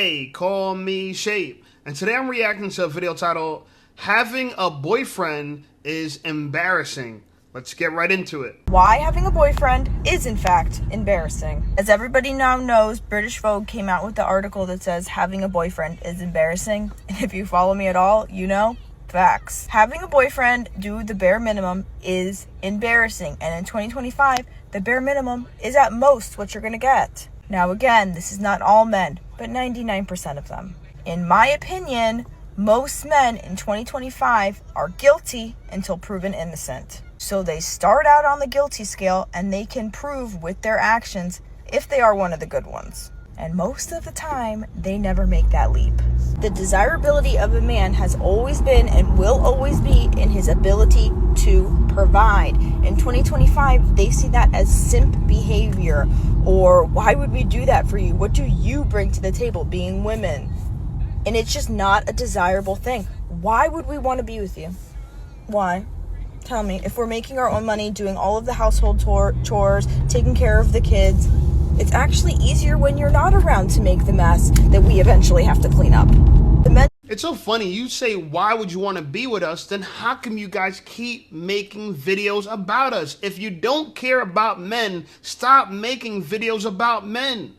Hey, call me Shape. And today I'm reacting to a video titled, Having a Boyfriend is Embarrassing. Let's get right into it. Why having a boyfriend is in fact embarrassing. As everybody now knows, British Vogue came out with the article that says having a boyfriend is embarrassing. And if you follow me at all, you know, facts. Having a boyfriend do the bare minimum is embarrassing. And in 2025, the bare minimum is at most what you're gonna get. Now again, this is not all men, but 99% of them. In my opinion, most men in 2025 are guilty until proven innocent. So they start out on the guilty scale and they can prove with their actions if they are one of the good ones. And most of the time, they never make that leap. The desirability of a man has always been and will always be in his ability to provide. In 2025, they see that as simp behavior, or why would we do that for you? What do you bring to the table, being women? And it's just not a desirable thing. Why would we want to be with you? Why? Tell me, if we're making our own money, doing all of the household chores, taking care of the kids, it's actually easier when you're not around to make the mess that we eventually have to clean up. It's so funny, you say, why would you want to be with us? Then how come you guys keep making videos about us? If you don't care about men, stop making videos about men.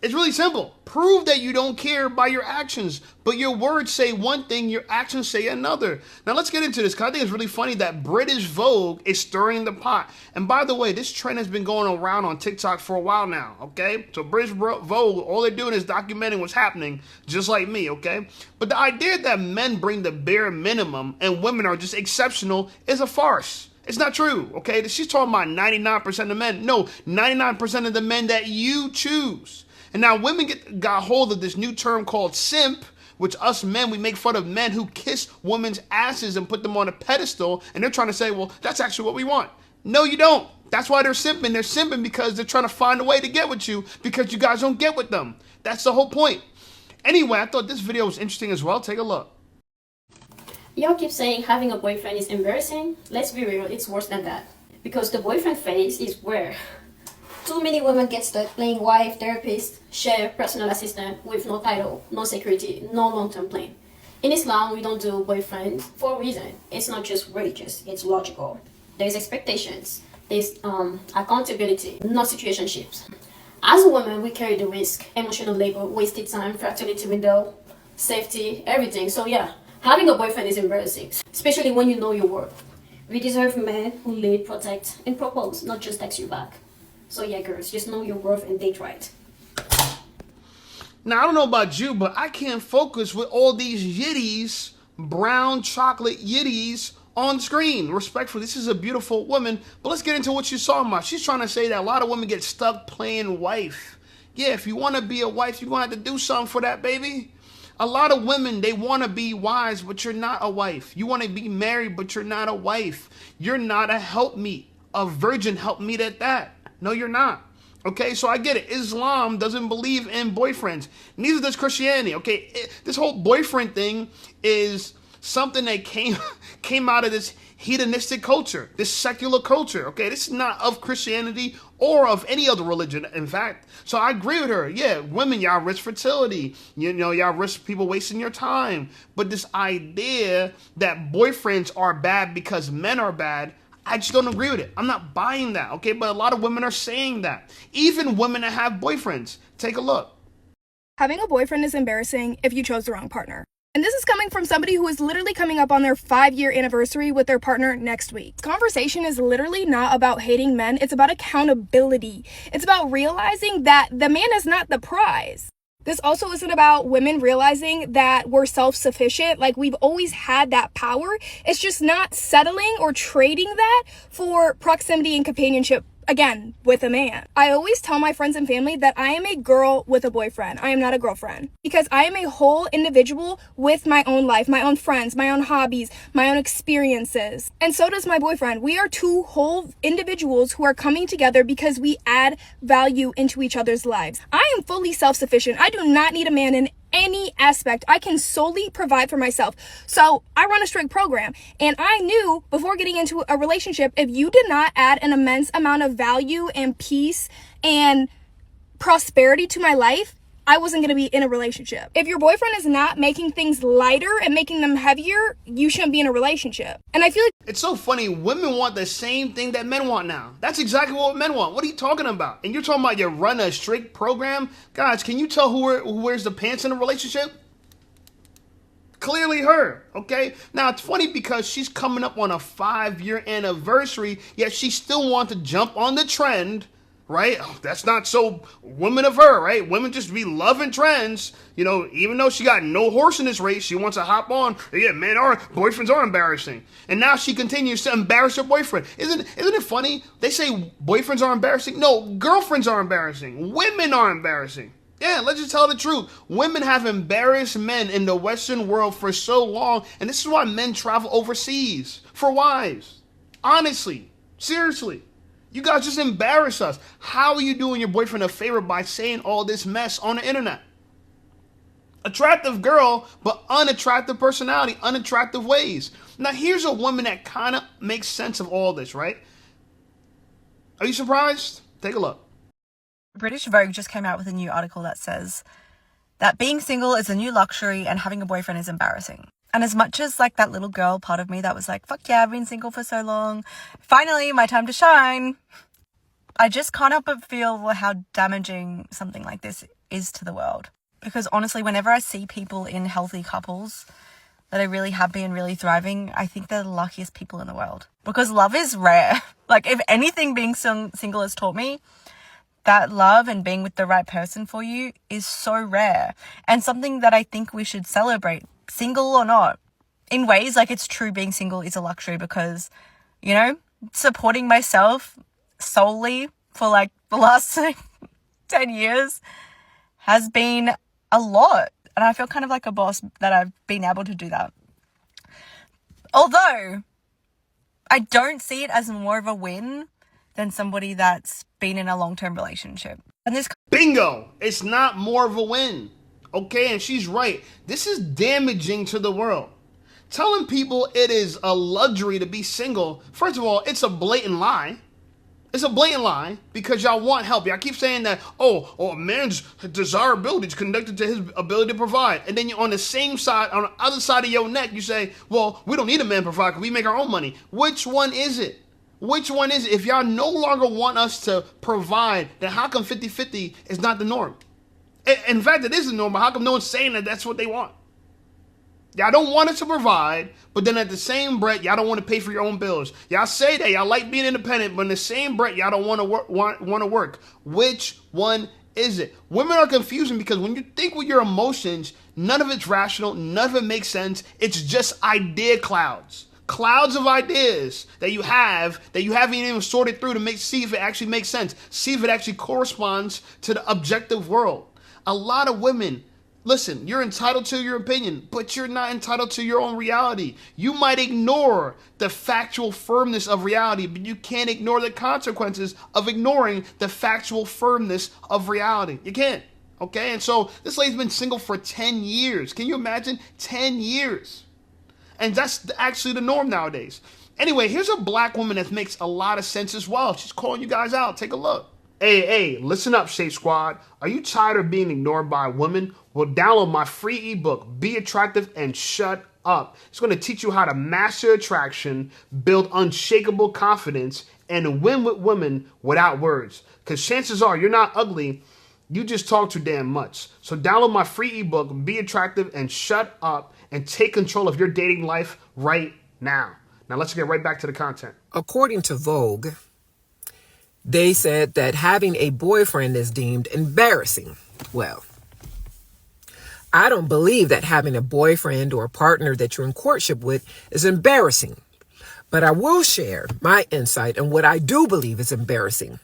It's really simple. Prove that you don't care by your actions, but your words say one thing, your actions say another. Now let's get into this, because I think it's really funny that British Vogue is stirring the pot. And by the way, this trend has been going around on TikTok for a while now, okay? So British Vogue, all they're doing is documenting what's happening, just like me, okay? But the idea that men bring the bare minimum and women are just exceptional is a farce. It's not true, okay? She's talking about 99% of men. No, 99% of the men that you choose. And now women got hold of this new term called simp, which us men, we make fun of men who kiss women's asses and put them on a pedestal. And they're trying to say, well, that's actually what we want. No, you don't. That's why they're simping. They're simping because they're trying to find a way to get with you because you guys don't get with them. That's the whole point. Anyway, I thought this video was interesting as well. Take a look. Y'all keep saying having a boyfriend is embarrassing. Let's be real, it's worse than that. Because the boyfriend phase is where too many women get stuck playing wife, therapist, chef, personal assistant with no title, no security, no long-term plan. In Islam, we don't do boyfriend for a reason. It's not just religious, it's logical. There's expectations, there's accountability, no situationships. As a woman, we carry the risk, emotional labor, wasted time, fertility window, safety, everything. So yeah, having a boyfriend is embarrassing, especially when you know your worth. We deserve men who lead, protect, and propose, not just text you back. So yeah, girls, just know your worth and date right. Now, I don't know about you, but I can't focus with all these yitties, brown chocolate yitties on screen. Respectfully, this is a beautiful woman, but let's get into what she's talking about. She's trying to say that a lot of women get stuck playing wife. Yeah, if you want to be a wife, you're going to have to do something for that, baby. A lot of women, they want to be wives, but you're not a wife. You want to be married, but you're not a wife. You're not a helpmeet, a virgin helpmeet at that. No, you're not. Okay, so I get it. Islam doesn't believe in boyfriends. Neither does Christianity. Okay, this whole boyfriend thing is something that came out of this hedonistic culture, this secular culture. Okay, this is not of Christianity or of any other religion, in fact. So I agree with her. Yeah, women, y'all risk fertility. You know, y'all risk people wasting your time. But this idea that boyfriends are bad because men are bad, I just don't agree with it. I'm not buying that, okay? But a lot of women are saying that. Even women that have boyfriends. Take a look. Having a boyfriend is embarrassing if you chose the wrong partner. And this is coming from somebody who is literally coming up on their 5-year anniversary with their partner next week. This conversation is literally not about hating men. It's about accountability. It's about realizing that the man is not the prize. This also isn't about women realizing that we're self-sufficient. Like, we've always had that power. It's just not settling or trading that for proximity and companionship, again, with a man. I always tell my friends and family that I am a girl with a boyfriend. I am not a girlfriend. Because I am a whole individual with my own life, my own friends, my own hobbies, my own experiences. And so does my boyfriend. We are two whole individuals who are coming together because we add value into each other's lives. I am fully self-sufficient. I do not need a man in any aspect. I can solely provide for myself. So I run a strict program, and I knew before getting into a relationship, if you did not add an immense amount of value and peace and prosperity to my life, I wasn't going to be in a relationship. If your boyfriend is not making things lighter and making them heavier, you shouldn't be in a relationship. And I feel like It's so funny. Women want the same thing that men want now. That's exactly what men want. What are you talking about? And you're talking about you run a strict program? Guys, can you tell who wears the pants in a relationship? Clearly her, okay? Now, it's funny because she's coming up on a 5-year anniversary, yet she still wants to jump on the trend, right? Oh, that's not so women of her, right? Women just be loving trends. You know, even though she got no horse in this race, she wants to hop on. Yeah, boyfriends are embarrassing. And now she continues to embarrass her boyfriend. Isn't it funny? They say boyfriends are embarrassing. No, girlfriends are embarrassing. Women are embarrassing. Yeah, let's just tell the truth. Women have embarrassed men in the Western world for so long, and this is why men travel overseas for wives. Honestly, seriously. You guys just embarrass us. How are you doing your boyfriend a favor by saying all this mess on the internet? Attractive girl, but unattractive personality, unattractive ways. Now, here's a woman that kind of makes sense of all this, right? Are you surprised? Take a look. British Vogue just came out with a new article that says that being single is a new luxury and having a boyfriend is embarrassing. And as much as like that little girl part of me that was like, fuck yeah, I've been single for so long. Finally, my time to shine. I just can't help but feel how damaging something like this is to the world. Because honestly, whenever I see people in healthy couples that are really happy and really thriving, I think they're the luckiest people in the world. Because love is rare. Like if anything being single has taught me, that love and being with the right person for you is so rare and something that I think we should celebrate, single or not. In ways, like it's true being single is a luxury because, you know, supporting myself solely for like the last 10 years has been a lot. And I feel kind of like a boss that I've been able to do that. Although I don't see it as more of a win than somebody that's been in a long-term relationship. And this Bingo! It's not more of a win. Okay, and she's right. This is damaging to the world. Telling people it is a luxury to be single, first of all, it's a blatant lie. It's a blatant lie because y'all want help. Y'all keep saying that, a man's desirability is connected to his ability to provide. And then you're on the same side, on the other side of your neck, you say, well, we don't need a man to provide because we make our own money. Which one is it? Which one is it? If y'all no longer want us to provide, then how come 50-50 is not the norm? In fact, it is the norm, but how come no one's saying that that's what they want? Y'all don't want us to provide, but then at the same breath, y'all don't want to pay for your own bills. Y'all say that y'all like being independent, but in the same breath, y'all don't want to work. Which one is it? Women are confusing because when you think with your emotions, none of it's rational, none of it makes sense. It's just idea clouds. Clouds of ideas that you haven't even sorted through to see if it actually makes sense. See if it actually corresponds to the objective world. A lot of women, listen, you're entitled to your opinion, but you're not entitled to your own reality. You might ignore the factual firmness of reality, but you can't ignore the consequences of ignoring the factual firmness of reality. You can't, okay? And so this lady's been single for 10 years. Can you imagine? 10 years. And that's actually the norm nowadays. Anyway, here's a black woman that makes a lot of sense as well. She's calling you guys out. Take a look. Hey, listen up, Shape Squad. Are you tired of being ignored by women? Well, download my free ebook, Be Attractive and Shut Up. It's going to teach you how to master attraction, build unshakable confidence, and win with women without words. Because chances are you're not ugly. You just talk too damn much. So download my free ebook, Be Attractive and Shut Up, and take control of your dating life right now. Now let's get right back to the content. According to Vogue, they said that having a boyfriend is deemed embarrassing. Well, I don't believe that having a boyfriend or a partner that you're in courtship with is embarrassing. But I will share my insight on what I do believe is embarrassing.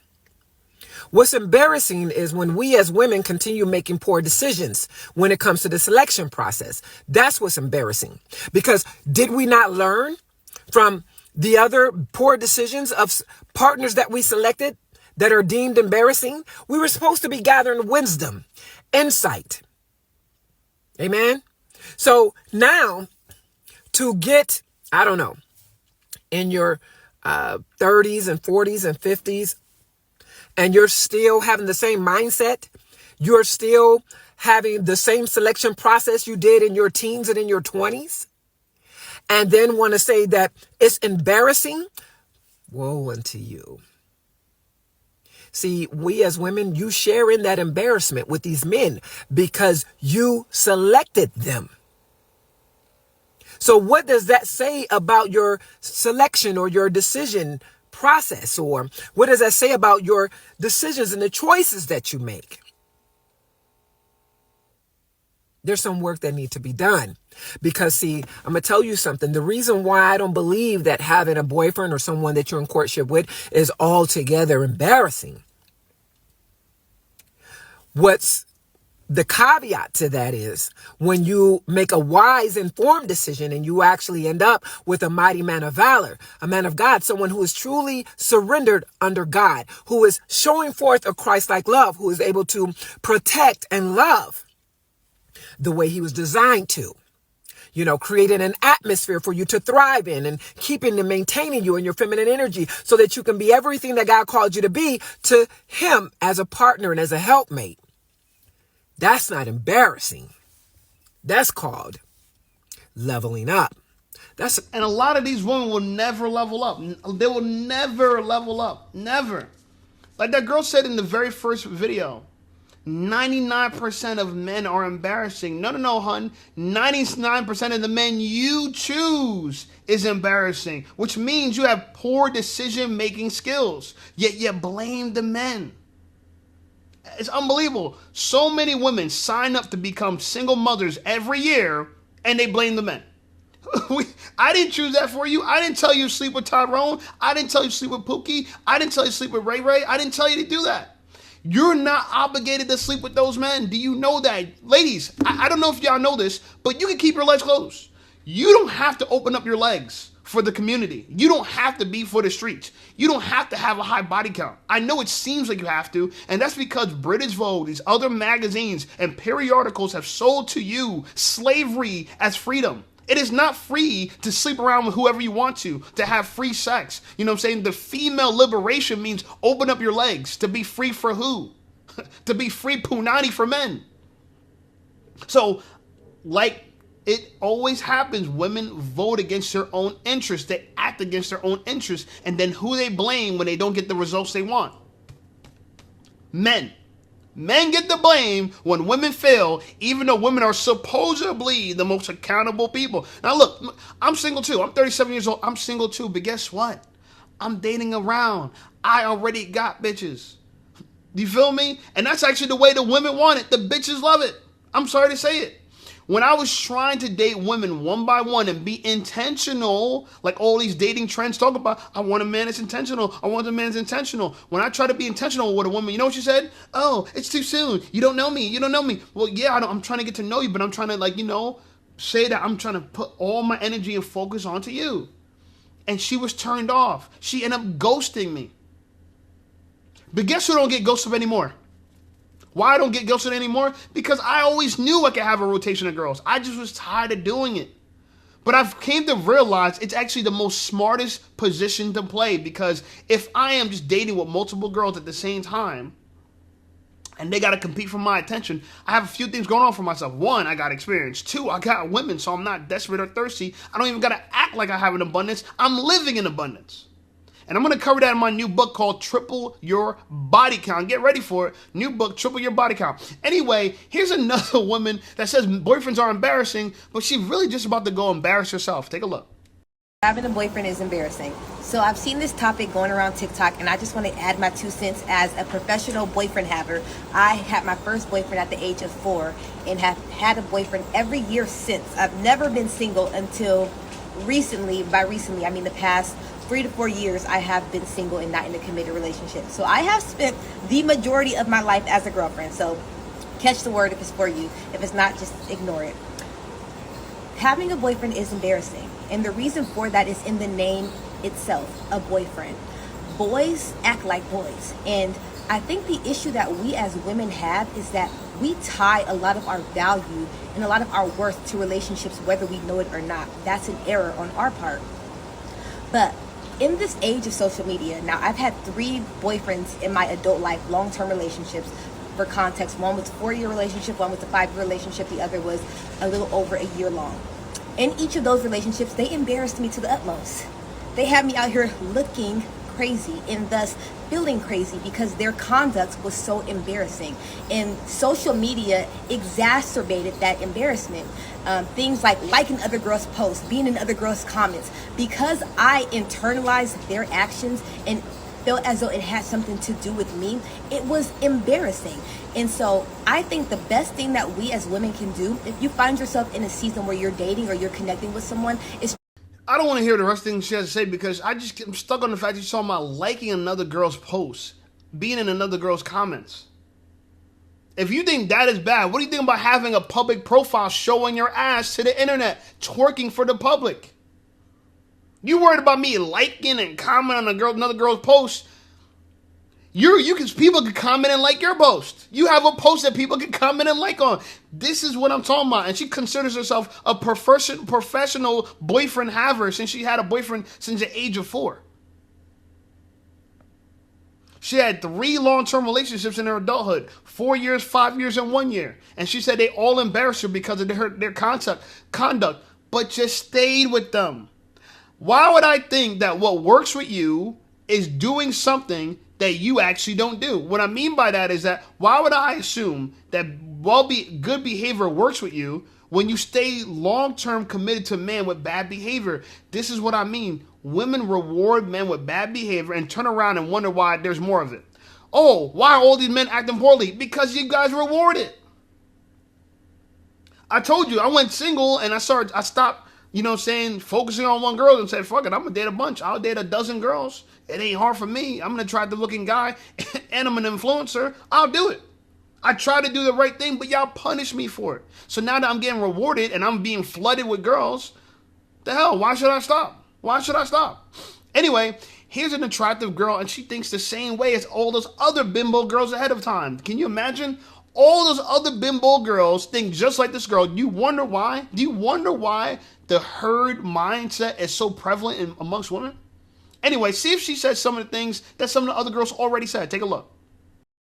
What's embarrassing is when we as women continue making poor decisions when it comes to the selection process. That's what's embarrassing. Because did we not learn from the other poor decisions of partners that we selected that are deemed embarrassing? We were supposed to be gathering wisdom, insight. Amen. So now to get, in your 30s and 40s and 50s, and you're still having the same mindset, you're still having the same selection process you did in your teens and in your 20s, and then want to say that it's embarrassing? Woe unto you. See, we as women, you share in that embarrassment with these men because you selected them. So what does that say about your selection or your decision process? Or what does that say about your decisions and the choices that you make? There's some work that needs to be done. Because, see, I'm going to tell you something. The reason why I don't believe that having a boyfriend or someone that you're in courtship with is altogether embarrassing. What's the caveat to that is when you make a wise, informed decision and you actually end up with a mighty man of valor, a man of God, someone who is truly surrendered under God, who is showing forth a Christ-like love, who is able to protect and love the way he was designed to. You know, creating an atmosphere for you to thrive in and keeping and maintaining you in your feminine energy so that you can be everything that God called you to be to him as a partner and as a helpmate. That's not embarrassing. That's called leveling up. And a lot of these women will never level up. They will never level up. Never. Like that girl said in the very first video, 99% of men are embarrassing. No, hun. 99% of the men you choose is embarrassing, which means you have poor decision-making skills, yet you blame the men. It's unbelievable. So many women sign up to become single mothers every year, and they blame the men. I didn't choose that for you. I didn't tell you to sleep with Tyrone. I didn't tell you to sleep with Pookie. I didn't tell you to sleep with Ray Ray. I didn't tell you to do that. You're not obligated to sleep with those men. Do you know that? Ladies, I don't know if y'all know this, but you can keep your legs closed. You don't have to open up your legs for the community. You don't have to be for the streets. You don't have to have a high body count. I know it seems like you have to, and that's because British Vogue, these other magazines and periodicals have sold to you slavery as freedom. It is not free to sleep around with whoever you want to have free sex. You know what I'm saying? The female liberation means open up your legs. To be free for who? To be free punani for men. So, like it always happens, women vote against their own interests. They act against their own interests. And then who they blame when they don't get the results they want? Men. Men get the blame when women fail, even though women are supposedly the most accountable people. Now look, I'm single too. I'm 37 years old. I'm single too. But guess what? I'm dating around. I already got bitches. You feel me? And that's actually the way the women want it. The bitches love it. I'm sorry to say it. When I was trying to date women one by one and be intentional, like all these dating trends talk about, I want a man that's intentional. I want a man that's intentional. When I try to be intentional with a woman, you know what she said? Oh, it's too soon. You don't know me. You don't know me. Well, yeah, I'm trying to get to know you, but I'm trying to, say that I'm trying to put all my energy and focus onto you. And she was turned off. She ended up ghosting me. But guess who don't get ghosted anymore? Why I don't get ghosted anymore? Because I always knew I could have a rotation of girls. I just was tired of doing it. But I've came to realize it's actually the most smartest position to play, because if I am just dating with multiple girls at the same time and they got to compete for my attention, I have a few things going on for myself. One, I got experience. Two, I got women, so I'm not desperate or thirsty. I don't even got to act like I have an abundance. I'm living in abundance. And I'm going to cover that in my new book called Triple Your Body Count. Get ready for it. New book, Triple Your Body Count. Anyway, here's another woman that says boyfriends are embarrassing, but she's really just about to go embarrass herself. Take a look. Having a boyfriend is embarrassing. So I've seen this topic going around TikTok, and I just want to add my 2 cents as a professional boyfriend haver. I had my first boyfriend at the age of 4 and have had a boyfriend every year since. I've never been single until recently. By recently, I mean the past 3 to 4 years, I have been single and not in a committed relationship. So I have spent the majority of my life as a girlfriend. So catch the word if it's for you. If it's not, just ignore it. Having a boyfriend is embarrassing. And the reason for that is in the name itself, a boyfriend. Boys act like boys. And I think the issue that we as women have is that we tie a lot of our value and a lot of our worth to relationships, whether we know it or not. That's an error on our part. But in this age of social media, now I've had 3 boyfriends in my adult life, long-term relationships, for context, one was a 4-year relationship, one was a 5-year relationship, the other was a little over a year long. In each of those relationships, they embarrassed me to the utmost. They had me out here looking crazy and thus feeling crazy because their conduct was so embarrassing. And social media exacerbated that embarrassment. Things like liking other girls' posts, being in other girls' comments. Because I internalized their actions and felt as though it had something to do with me, it was embarrassing. And so I think the best thing that we as women can do, if you find yourself in a season where you're dating or you're connecting with someone, is... I don't want to hear the rest of things she has to say because I'm stuck on the fact that she's talking about liking another girl's posts, being in another girl's comments. If you think that is bad, what do you think about having a public profile showing your ass to the internet, twerking for the public? You worried about me liking and commenting on another girl's post? People can comment and like your post. You have a post that people can comment and like on. This is what I'm talking about. And she considers herself a professional boyfriend haver since she had a boyfriend since the age of 4. She had 3 long-term relationships in her adulthood, 4 years, 5 years, and 1 year. And she said they all embarrassed her because of their conduct, but just stayed with them. Why would I think that what works with you is doing something that you actually don't do? What I mean by that is that why would I assume that good behavior works with you when you stay long-term committed to men with bad behavior? This is what I mean. Women reward men with bad behavior and turn around and wonder why there's more of it. Oh, why are all these men acting poorly? Because you guys reward it. I told you, I went single and I stopped, focusing on one girl and said, fuck it, I'm going to date a bunch. I'll date a dozen girls. It ain't hard for me. I'm an attractive looking guy and I'm an influencer. I'll do it. I try to do the right thing, but y'all punish me for it. So now that I'm getting rewarded and I'm being flooded with girls, the hell, why should I stop? Why should I stop? Anyway, here's an attractive girl and she thinks the same way as all those other bimbo girls ahead of time. Can you imagine? All those other bimbo girls think just like this girl. Do you wonder why? Do you wonder why the herd mindset is so prevalent amongst women? Anyway, see if she says some of the things that some of the other girls already said. Take a look.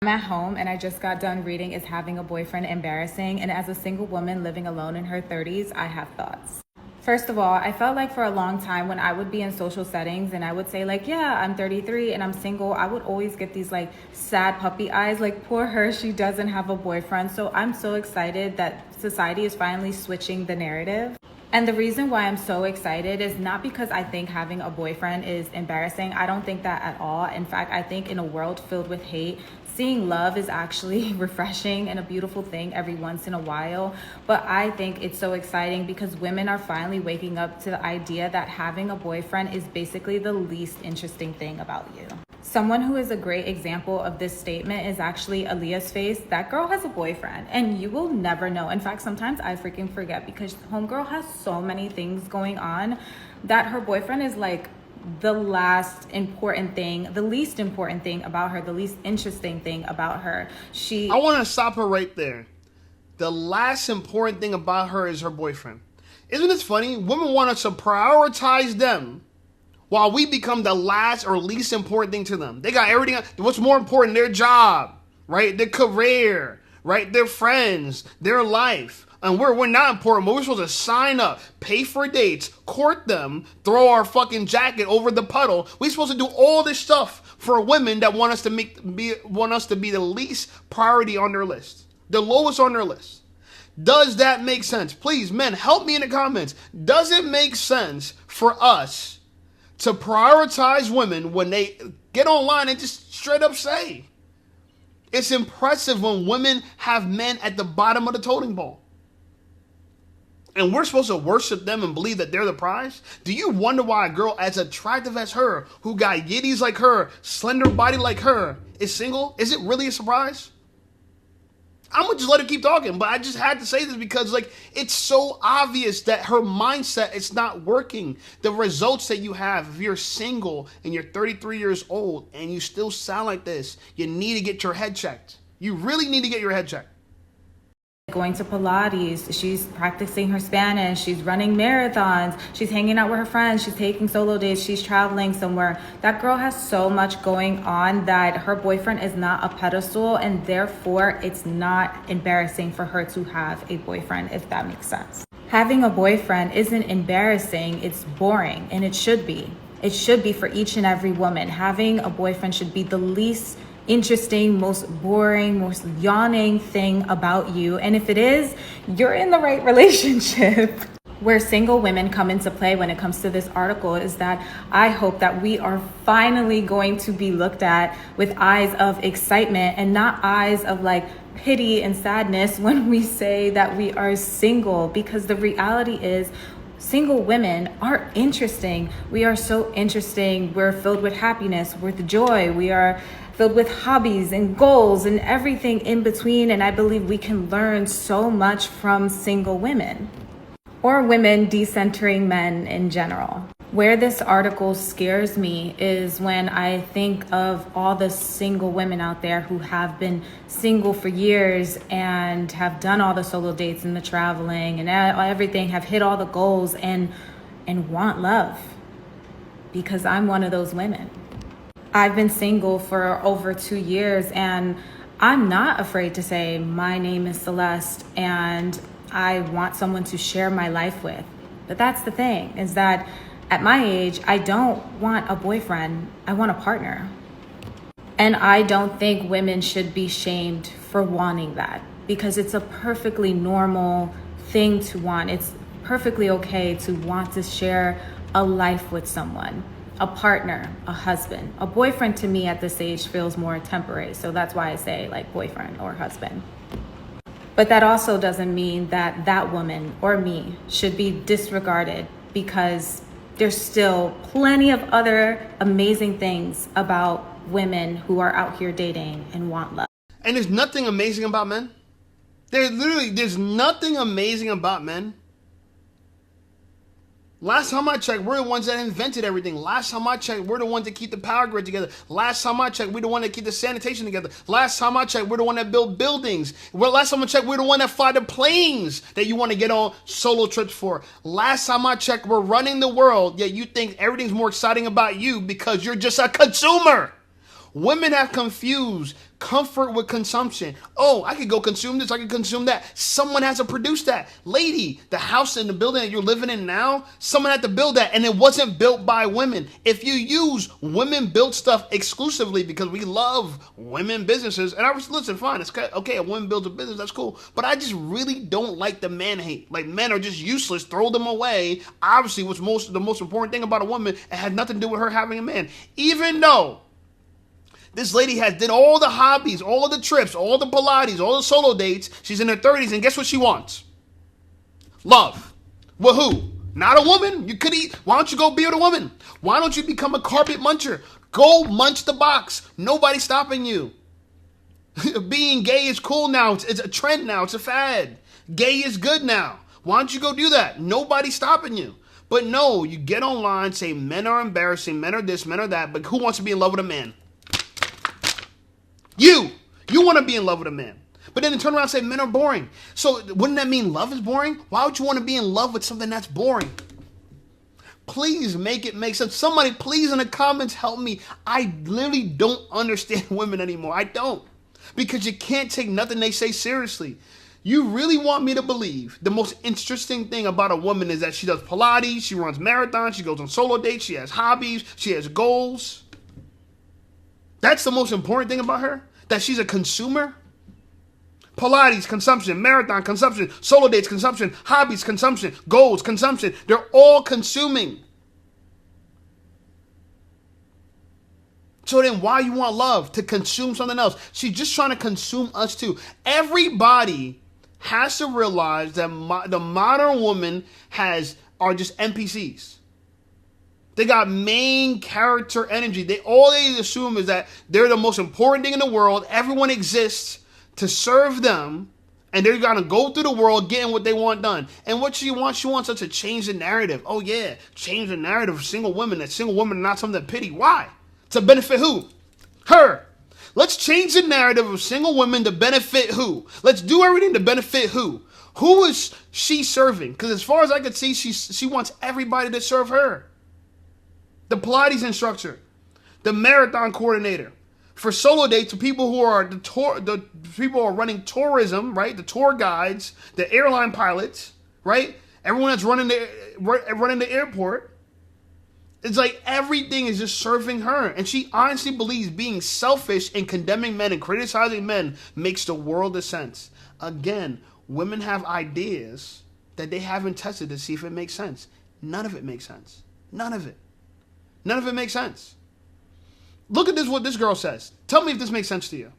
I'm at home and I just got done reading Is Having a Boyfriend Embarrassing? And as a single woman living alone in her 30s, I have thoughts. First of all, I felt like for a long time when I would be in social settings and I would say like, yeah, I'm 33 and I'm single, I would always get these like sad puppy eyes, like poor her, she doesn't have a boyfriend. So I'm so excited that society is finally switching the narrative. And the reason why I'm so excited is not because I think having a boyfriend is embarrassing. I don't think that at all. In fact, I think in a world filled with hate, seeing love is actually refreshing and a beautiful thing every once in a while. But I think it's so exciting because women are finally waking up to the idea that having a boyfriend is basically the least interesting thing about you. Someone who is a great example of this statement is actually Aaliyah's face. That girl has a boyfriend and you will never know. In fact, sometimes I freaking forget because homegirl has so many things going on that her boyfriend is like the least important thing about her, the least interesting thing about her. I want to stop her right there. The last important thing about her is her boyfriend. Isn't it funny? Women want us to prioritize them while we become the last or least important thing to them. They got everything. What's more important? Their job, right? Their career, right? Their friends, their life. And we're not important, but we're supposed to sign up, pay for dates, court them, throw our fucking jacket over the puddle. We're supposed to do all this stuff for women that want us to be the least priority on their list, the lowest on their list. Does that make sense? Please, men, help me in the comments. Does it make sense for us to prioritize women when they get online and just straight up say? It's impressive when women have men at the bottom of the totem pole. And we're supposed to worship them and believe that they're the prize? Do you wonder why a girl as attractive as her, who got yitties like her, slender body like her, is single? Is it really a surprise? I'm going to just let her keep talking, but I just had to say this because it's so obvious that her mindset is not working. The results that you have, if you're single and you're 33 years old and you still sound like this, you need to get your head checked. You really need to get your head checked. going to Pilates, she's practicing her Spanish, she's running marathons, she's hanging out with her friends, she's taking solo dates, she's traveling somewhere. That girl has so much going on that her boyfriend is not a pedestal, and therefore it's not embarrassing for her to have a boyfriend, if that makes sense. Having a boyfriend isn't embarrassing, it's boring, and it should be. It should be for each and every woman. Having a boyfriend should be the least interesting, most boring, most yawning thing about you. And if it is, you're in the right relationship. Where single women come into play when it comes to this article is that I hope that we are finally going to be looked at with eyes of excitement and not eyes of like pity and sadness when we say that we are single, because the reality is single women are interesting. We are so interesting. We're filled with happiness, with joy. We are filled with hobbies and goals and everything in between. And I believe we can learn so much from single women or women decentering men in general. Where this article scares me is when I think of all the single women out there who have been single for years and have done all the solo dates and the traveling and everything, have hit all the goals and want love, because I'm one of those women. I've been single for over 2 years, and I'm not afraid to say my name is Celeste and I want someone to share my life with. But that's the thing, is that at my age, I don't want a boyfriend, I want a partner. And I don't think women should be shamed for wanting that, because it's a perfectly normal thing to want. It's perfectly okay to want to share a life with someone. A partner, a husband. A boyfriend to me at this age feels more temporary, so that's why I say like boyfriend or husband. But that also doesn't mean that that woman or me should be disregarded, because there's still plenty of other amazing things about women who are out here dating and want love. And there's nothing amazing about men. There's nothing amazing about men. Last time I checked, we're the ones that invented everything. Last time I checked, we're the ones that keep the power grid together. Last time I checked, we're the one that keep the sanitation together. Last time I checked, we're the one that build buildings. Last time I checked, we're the one that fly the planes that you want to get on solo trips for. Last time I checked, we're running the world, yet you think everything's more exciting about you because you're just a consumer. Women have confused comfort with consumption. Oh, I could go consume this, I could consume that. Someone has to produce that. Lady, the house and the building that you're living in now, someone had to build that, and it wasn't built by women. If you use women-built stuff exclusively because we love women businesses, and I was, listen, fine, it's okay, a woman builds a business, that's cool, but I just really don't like the man hate. Like, men are just useless, throw them away. Obviously, what's the most important thing about a woman, it had nothing to do with her having a man. Even though this lady did all the hobbies, all of the trips, all the Pilates, all the solo dates. She's in her 30s, and guess what she wants? Love. Well, who? Not a woman. You could eat. Why don't you go be with a woman? Why don't you become a carpet muncher? Go munch the box. Nobody's stopping you. Being gay is cool now. It's a trend now. It's a fad. Gay is good now. Why don't you go do that? Nobody's stopping you. But no, you get online, say men are embarrassing, men are this, men are that, but who wants to be in love with a man? You want to be in love with a man. But then they turn around and say men are boring. So wouldn't that mean love is boring? Why would you want to be in love with something that's boring? Please make it make sense. Somebody please in the comments help me. I literally don't understand women anymore. I don't. Because you can't take nothing they say seriously. You really want me to believe the most interesting thing about a woman is that she does Pilates, she runs marathons, she goes on solo dates, she has hobbies, she has goals. That's the most important thing about her? That she's a consumer? Pilates, consumption. Marathon, consumption. Solo dates, consumption. Hobbies, consumption. Goals, consumption. They're all consuming. So then why you want love? To consume something else. She's just trying to consume us too. Everybody has to realize that the modern woman are just NPCs. They got main character energy. All they assume is that they're the most important thing in the world. Everyone exists to serve them, and they're gonna go through the world getting what they want done. And what she wants us to change the narrative. Oh yeah, change the narrative of single women. That single women are not something to pity. Why? To benefit who? Her. Let's change the narrative of single women to benefit who? Let's do everything to benefit who? Who is she serving? Because as far as I could see, she wants everybody to serve her. The Pilates instructor, the marathon coordinator, for solo dates, to people who are the people who are running tourism, right? The tour guides, the airline pilots, right? Everyone that's running the airport. It's like everything is just serving her. And she honestly believes being selfish and condemning men and criticizing men makes the world of sense. Again, women have ideas that they haven't tested to see if it makes sense. None of it makes sense. None of it. None of it makes sense. Look at this, what this girl says. Tell me if this makes sense to you.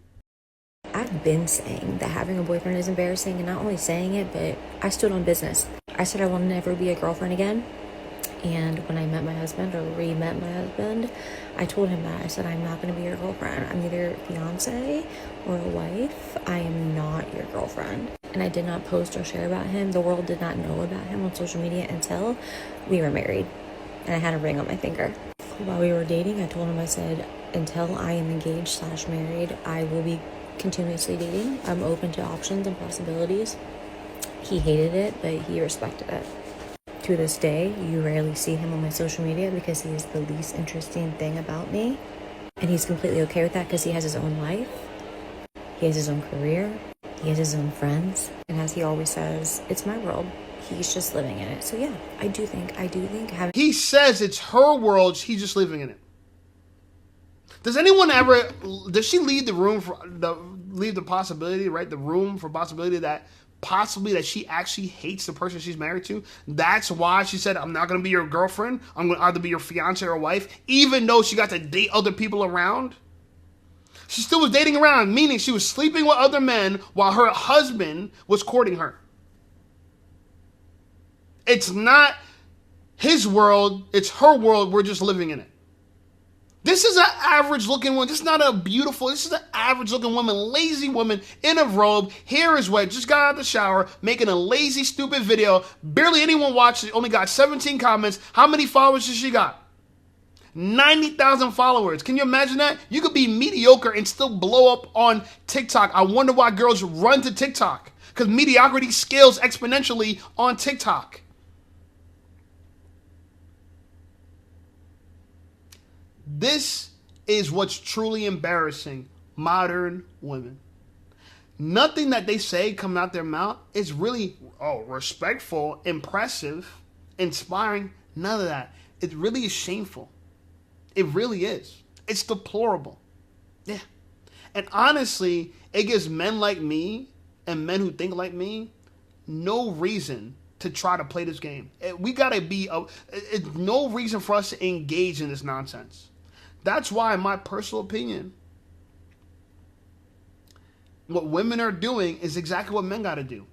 I've been saying that having a boyfriend is embarrassing, and not only saying it, but I stood on business. I said I will never be a girlfriend again. And when I met my husband, or re-met my husband, I told him that. I said, I'm not going to be your girlfriend. I'm either a fiance or a wife. I am not your girlfriend. And I did not post or share about him. The world did not know about him on social media until we were married. And I had a ring on my finger. While we were dating, I told him, I said, until I am engaged/married, I will be continuously dating. I'm open to options and possibilities. He hated it, but he respected it. To this day, you rarely see him on my social media because he is the least interesting thing about me. And he's completely okay with that because he has his own life. He has his own career. He has his own friends. And as he always says, it's my world. He's just living in it. So yeah, I do think having... He says it's her world. He's just living in it. Does anyone ever... Does she leave the room for... leave the possibility, right? The room for possibility that... possibly that she actually hates the person she's married to. That's why she said, I'm not going to be your girlfriend. I'm going to either be your fiance or wife, even though she got to date other people around. She still was dating around, meaning she was sleeping with other men while her husband was courting her. It's not his world. It's her world. We're just living in it. This is an average looking woman. This is not a beautiful, this is an average looking woman, lazy woman in a robe, hair is wet, just got out of the shower, making a lazy, stupid video. Barely anyone watched it, only got 17 comments. How many followers does she got? 90,000 followers. Can you imagine that? You could be mediocre and still blow up on TikTok. I wonder why girls run to TikTok. Because mediocrity scales exponentially on TikTok. This is what's truly embarrassing modern women. Nothing that they say coming out their mouth is really respectful, impressive, inspiring. None of that. It really is shameful. It really is. It's deplorable. Yeah. And honestly, it gives men like me and men who think like me no reason to try to play this game. We gotta be, no reason for us to engage in this nonsense. That's why, in my personal opinion, what women are doing is exactly what men got to do.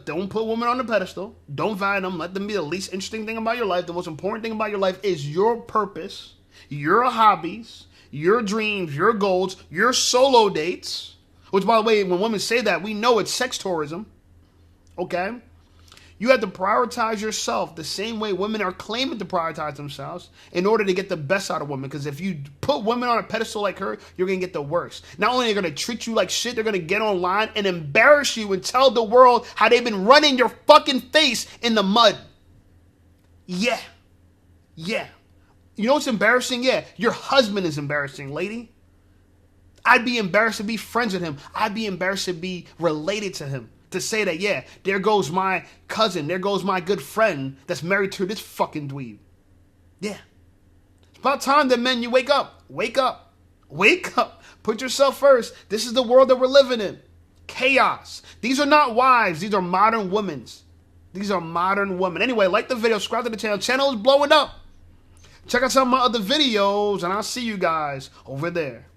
Don't put women on the pedestal. Don't value them. Let them be the least interesting thing about your life. The most important thing about your life is your purpose, your hobbies, your dreams, your goals, your solo dates. Which, by the way, when women say that, we know it's sex tourism. Okay? You have to prioritize yourself the same way women are claiming to prioritize themselves in order to get the best out of women. Because if you put women on a pedestal like her, you're going to get the worst. Not only are they going to treat you like shit, they're going to get online and embarrass you and tell the world how they've been running your fucking face in the mud. Yeah. Yeah. You know what's embarrassing? Yeah. Your husband is embarrassing, lady. I'd be embarrassed to be friends with him. I'd be embarrassed to be related to him. To say that, yeah, there goes my cousin, there goes my good friend that's married to this fucking dweeb. Yeah. It's about time that men, you wake up. Wake up. Wake up. Put yourself first. This is the world that we're living in. Chaos. These are not wives. These are modern women. These are modern women. Anyway, like the video, subscribe to the channel. Channel is blowing up. Check out some of my other videos, and I'll see you guys over there.